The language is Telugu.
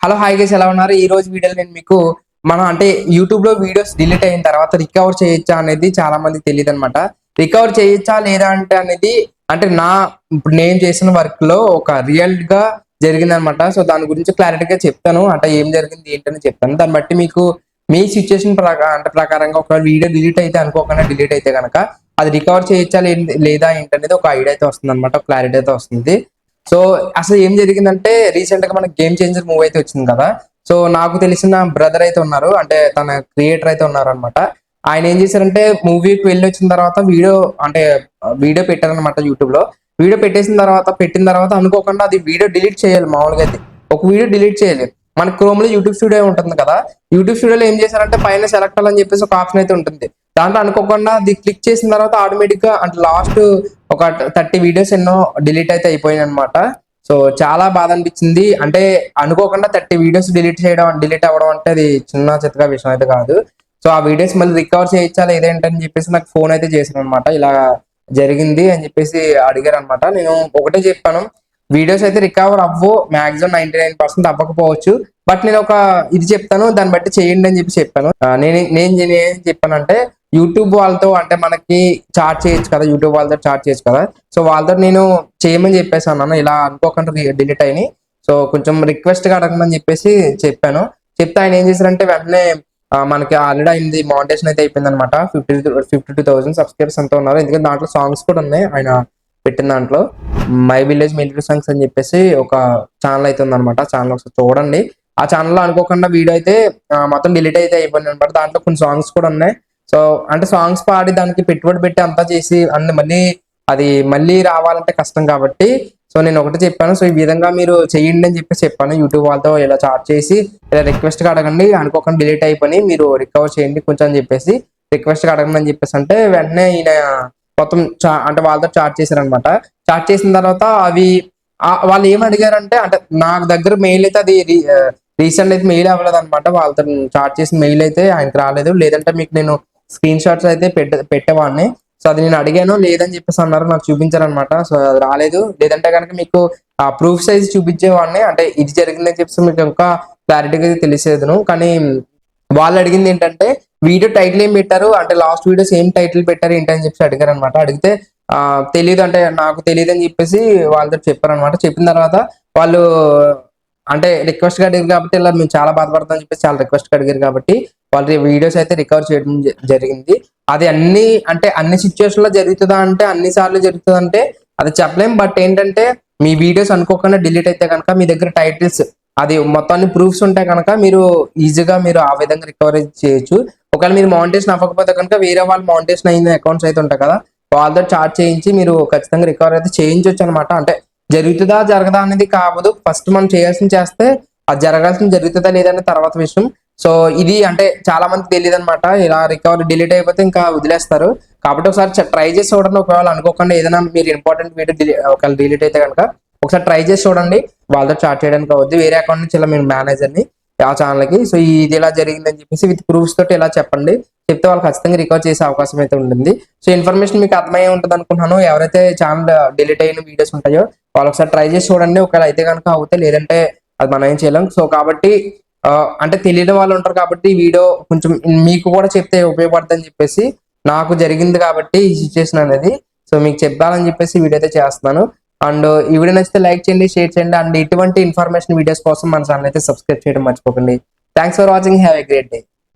హలో హాయ్ గైస్, ఎలా ఉన్నారు? ఈ రోజు వీడియోలో నేను మీకు మనం అంటే యూట్యూబ్ లో వీడియోస్ డిలీట్ అయిన తర్వాత రికవర్ చేయొచ్చా అనేది చాలా మంది తెలియదు అనమాట. రికవర్ చేయొచ్చా లేదా అనేది అంటే ఇప్పుడు నేను చేసిన వర్క్ లో ఒక రియల్ గా జరిగిందనమాట. సో దాని గురించి క్లారిటీగా చెప్తాను. అంటే ఏం జరిగింది ఏంటని చెప్తాను. దాన్ని బట్టి మీకు మీ సిచ్యుయేషన్ ప్రకారంగా ఒక వీడియో డిలీట్ అయితే అనుకోకుండా డిలీట్ అయితే కనుక అది రికవర్ చేయొచ్చా లేదా ఏంటనేది ఒక ఐడియా అయితే వస్తుంది అనమాట, క్లారిటీ అయితే వస్తుంది. సో అసలు ఏం జరిగిందంటే రీసెంట్ గా మనకి గేమ్ చేంజర్ మూవీ అయితే వచ్చింది కదా. సో నాకు తెలిసిన బ్రదర్ అయితే ఉన్నారు, అంటే తన క్రియేటర్ అయితే ఉన్నారు అనమాట. ఆయన ఏం చేశారంటే మూవీకి వెళ్ళి వచ్చిన తర్వాత వీడియో పెట్టారనమాట యూట్యూబ్ లో. వీడియో పెట్టిన తర్వాత అనుకోకుండా అది వీడియో డిలీట్ చేయాలి. మామూలుగా అయితే ఒక వీడియో డిలీట్ చేయాలి. మన క్రోమ్ లో యూట్యూబ్ స్టూడియో ఉంటుంది కదా. యూట్యూబ్ స్టూడియోలో ఏం చేశారంటే పైన సెలెక్ట్ అని చెప్పేసి ఒక ఆప్షన్ అయితే ఉంటుంది. దాంట్లో అనుకోకుండా అది క్లిక్ చేసిన తర్వాత ఆటోమేటిక్ గా అంటే లాస్ట్ ఒక 30 వీడియోస్ ఎన్నో డిలీట్ అయితే అయిపోయాయి అనమాట. సో చాలా బాధ అనిపించింది. అంటే అనుకోకుండా 30 వీడియోస్ డిలీట్ అవ్వడం అంటే అది చిన్న చిత్తగా విషయం అయితే కాదు. సో ఆ వీడియోస్ మళ్ళీ రికవర్ చేయొచ్చా లేదేంటని చెప్పేసి నాకు ఫోన్ అయితే చేశాను అనమాట. ఇలా జరిగింది అని చెప్పేసి అడిగారు అనమాట. నేను ఒకటే చెప్పాను, వీడియోస్ అయితే రికవర్ అవ్వు, మాక్సిమం 99% అవ్వకపోవచ్చు, బట్ నేను ఒక ఇది చెప్తాను, దాన్ని బట్టి చేయండి అని చెప్పి చెప్పాను. నేను ఏం చెప్పానంటే యూట్యూబ్ వాళ్ళతో అంటే మనకి చాట్ చేయొచ్చు కదా, యూట్యూబ్ వాళ్ళతో చాట్ చేయొచ్చు కదా. సో వాళ్ళతో నేను చేయమని చెప్పేసి అన్నాను, ఇలా అనుకోకుండా డిలీట్ అయినాయి, సో కొంచెం రిక్వెస్ట్ గా అడగమని చెప్పేసి చెప్పాను. చెప్తే ఆయన ఏం చేశారంటే వెంటనే మనకి ఆల్రెడీ అయింది, మానిటైజేషన్ అయితే అయిపోయింది అనమాట. 52,000 సబ్స్క్రైబర్స్ అంతా ఉన్నారు. ఎందుకంటే దాంట్లో సాంగ్స్ కూడా ఉన్నాయి. ఆయన పెట్టిన దాంట్లో మై విలేజ్ మెలోడీ సాంగ్స్ అని చెప్పేసి ఒక ఛానల్ అయితే ఉందన్నమాట. ఛానల్ ఒకసారి చూడండి. ఆ ఛానల్లో అనుకోకుండా వీడియో అయితే మొత్తం డిలీట్ అయితే అయిపోయింది అనమాట. దాంట్లో కొన్ని సాంగ్స్ కూడా ఉన్నాయి. సో అంటే సాంగ్స్ పాడి దానికి పెట్టుబడి పెట్టి అంతా చేసి మళ్ళీ రావాలంటే కష్టం కాబట్టి సో నేను ఒకటి చెప్పాను, సో ఈ విధంగా మీరు చేయండి అని చెప్పేసి చెప్పాను. యూట్యూబ్ వాళ్ళతో ఇలా చాట్ చేసి ఇలా రిక్వెస్ట్ గా అడగండి, అనుకోకుండా డిలీట్ అయిపోయి మీరు రికవర్ చేయండి కొంచెం అని చెప్పేసి రిక్వెస్ట్ గా అడగండి అని చెప్పేసి అంటే వెంటనే ఈయన మొత్తం అంటే వాళ్ళతో చాట్ చేశారనమాట. చాట్ చేసిన తర్వాత వాళ్ళు ఏం అడిగారంటే అంటే నాకు దగ్గర మెయిల్ అయితే అది రీసెంట్ అయితే మెయిల్ అవ్వలేదు అనమాట. వాళ్ళతో చాట్ చేసిన మెయిల్ అయితే ఆయనకి రాలేదు. లేదంటే మీకు నేను స్క్రీన్ షాట్స్ అయితే పెట్టేవాడిని. సో అది నేను అడిగాను, లేదని చెప్పేసి అన్నారు, నాకు చూపించారనమాట. సో అది రాలేదు. లేదంటే కనుక మీకు ఆ ప్రూఫ్ సైజ్ చూపించేవాడిని, అంటే ఇది జరిగిందని చెప్పేసి మీకు ఇంకా క్లారిటీగా తెలిసేదును. కానీ వాళ్ళు అడిగింది ఏంటంటే వీడియో టైటిల్ ఏం పెట్టారు అంటే లాస్ట్ వీడియోస్ ఏం టైటిల్ పెట్టారు ఏంటని చెప్పేసి అడిగారు అనమాట. అడిగితే తెలియదు, అంటే నాకు తెలియదు అని చెప్పేసి వాళ్ళతో చెప్పారనమాట. చెప్పిన తర్వాత వాళ్ళు అంటే రిక్వెస్ట్ గా అడిగారు కాబట్టి ఇలా మేము చాలా బాధపడతాం అని చెప్పేసి చాలా రిక్వెస్ట్ గా అడిగారు కాబట్టి వాళ్ళు వీడియోస్ అయితే రికవర్ చేయడం జరిగింది. అది అన్ని సిచ్యువేషన్ లో జరుగుతుందా అంటే అన్ని సార్లు జరుగుతుంది అంటే అది చెప్పలేం. బట్ ఏంటంటే మీ వీడియోస్ అనుకోకుండా డిలీట్ అయితే కనుక మీ దగ్గర టైటిల్స్ అది మొత్తాన్ని ప్రూఫ్స్ ఉంటాయి కనుక మీరు ఈజీగా మీరు ఆ విధంగా రికవరీ చేయొచ్చు. ఒకవేళ మీరు మౌంటేషన్ అవ్వకపోతే కనుక వేరే వాళ్ళు మౌంటేషన్ అయిన అకౌంట్స్ అయితే ఉంటాయి కదా, వాళ్ళతో చార్జ్ చేయించి మీరు ఖచ్చితంగా రికవర్ అయితే చేయించవచ్చు అనమాట. అంటే జరుగుతుందా జరగదా అనేది కావదు, ఫస్ట్ మనం చేయాల్సింది చేస్తే అది జరగాల్సింది జరుగుతుందా లేదనే తర్వాత విషయం. సో ఇది అంటే చాలా మందికి తెలియదు అనమాట. ఇలా రికవరీ డిలీట్ అయిపోతే ఇంకా వదిలేస్తారు. కాబట్టి ఒకసారి ట్రై చేసి చూడండి. ఒకవేళ అనుకోకుండా ఏదైనా మీరు ఇంపార్టెంట్ వీడియో ఒకవేళ డిలీట్ అయితే కనుక ఒకసారి ట్రై చేసి చూడండి. వాళ్ళతో చాట్ చేయడానికి అవద్దు, వేరే అకౌంట్ నుంచి ఇలా మీరు మేనేజర్ని ఆ ఛానల్కి సో ఇది ఇలా జరిగిందని చెప్పేసి విత్ ప్రూఫ్స్ తోటి ఇలా చెప్పండి. చెప్తే వాళ్ళు ఖచ్చితంగా రికవర్ చేసే అవకాశం అయితే ఉంటుంది. సో ఇన్ఫర్మేషన్ మీకు అర్థమయ్యే ఉంటుంది అనుకుంటున్నాను. ఎవరైతే ఛానల్ డిలీట్ అయిన వీడియోస్ ఉంటాయో వాళ్ళు ఒకసారి ట్రై చేసి చూడండి. ఒకవేళ అయితే కనుక అవుతే, లేదంటే అది మనం ఏం చేయలేం. సో కాబట్టి అంటే తెలియని వాళ్ళు ఉంటారు కాబట్టి ఈ వీడియో కొంచెం మీకు కూడా చెప్తే ఉపయోగపడుతుందని చెప్పేసి నాకు జరిగింది కాబట్టి ఈ సిచ్యువేషన్ అనేది సో మీకు చెప్పాలని చెప్పేసి వీడియో అయితే చేస్తున్నాను. అండ్ ఈ వీడియో నచ్చితే లైక్ చేయండి, షేర్ చేయండి. అండ్ ఇటువంటి ఇన్ఫర్మేషన్ వీడియోస్ కోసం మన ఛానల్ అయితే సబ్స్క్రైబ్ చేయడం మర్చిపోకండి. Thanks for watching, have a great day.